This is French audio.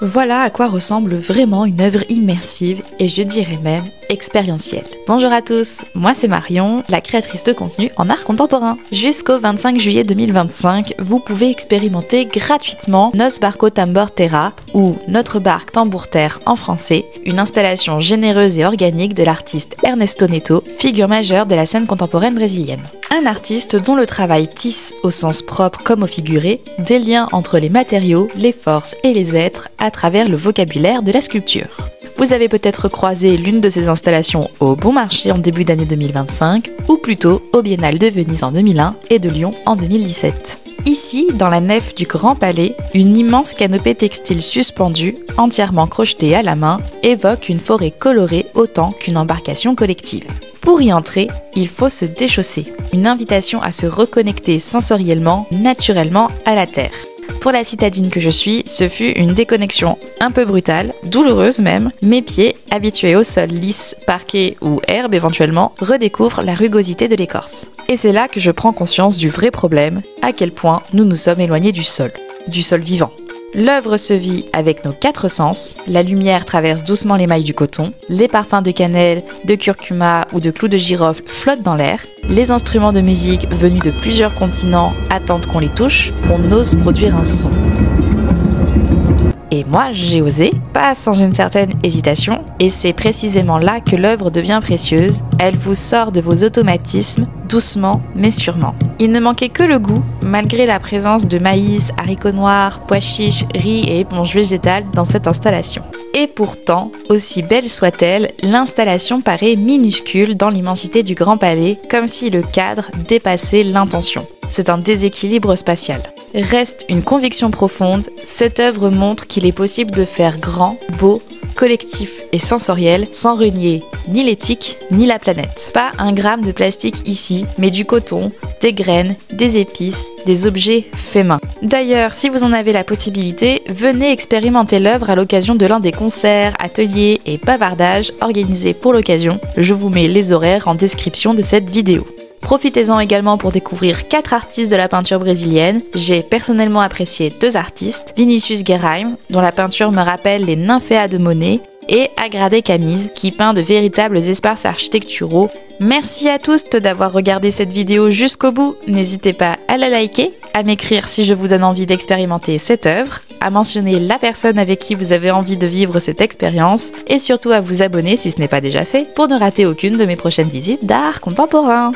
Voilà à quoi ressemble vraiment une œuvre immersive et je dirais même expérientielle. Bonjour à tous, moi c'est Marion, la créatrice de contenu en art contemporain. Jusqu'au 25 juillet 2025, vous pouvez expérimenter gratuitement Nos Barco Tambor Terra ou Notre barque tambour terre en français, une installation généreuse et organique de l'artiste Ernesto Neto, figure majeure de la scène contemporaine brésilienne. Un artiste dont le travail tisse, au sens propre comme au figuré, des liens entre les matériaux, les forces et les êtres à travers le vocabulaire de la sculpture. Vous avez peut-être croisé l'une de ces installations au Bon Marché en début d'année 2025, ou plutôt au Biennale de Venise en 2001 et de Lyon en 2017. Ici, dans la nef du Grand Palais, une immense canopée textile suspendue, entièrement crochetée à la main, évoque une forêt colorée autant qu'une embarcation collective. Pour y entrer, il faut se déchausser, une invitation à se reconnecter sensoriellement, naturellement à la terre. Pour la citadine que je suis, ce fut une déconnexion un peu brutale, douloureuse même. Mes pieds, habitués au sol lisse, parquet ou herbe éventuellement, redécouvrent la rugosité de l'écorce. Et c'est là que je prends conscience du vrai problème, à quel point nous nous sommes éloignés du sol vivant. L'œuvre se vit avec nos 4 sens, la lumière traverse doucement les mailles du coton, les parfums de cannelle, de curcuma ou de clous de girofle flottent dans l'air, les instruments de musique venus de plusieurs continents attendent qu'on les touche, qu'on ose produire un son. Et moi, j'ai osé, pas sans une certaine hésitation, et c'est précisément là que l'œuvre devient précieuse. Elle vous sort de vos automatismes, doucement mais sûrement. Il ne manquait que le goût, malgré la présence de maïs, haricots noirs, pois chiches, riz et éponges végétales dans cette installation. Et pourtant, aussi belle soit-elle, l'installation paraît minuscule dans l'immensité du Grand Palais, comme si le cadre dépassait l'intention. C'est un déséquilibre spatial. Reste une conviction profonde, cette œuvre montre qu'il est possible de faire grand, beau, collectif et sensoriel sans renier ni l'éthique ni la planète. Pas un gramme de plastique ici, mais du coton, des graines, des épices, des objets faits main. D'ailleurs, si vous en avez la possibilité, venez expérimenter l'œuvre à l'occasion de l'un des concerts, ateliers et bavardages organisés pour l'occasion. Je vous mets les horaires en description de cette vidéo. Profitez-en également pour découvrir 4 artistes de la peinture brésilienne. J'ai personnellement apprécié 2 artistes, Vinicius Guerraim, dont la peinture me rappelle les nymphéas de Monet, et Agrade Camise, qui peint de véritables espaces architecturaux. Merci à tous d'avoir regardé cette vidéo jusqu'au bout. N'hésitez pas à la liker, à m'écrire si je vous donne envie d'expérimenter cette œuvre, à mentionner la personne avec qui vous avez envie de vivre cette expérience, et surtout à vous abonner si ce n'est pas déjà fait, pour ne rater aucune de mes prochaines visites d'art contemporain.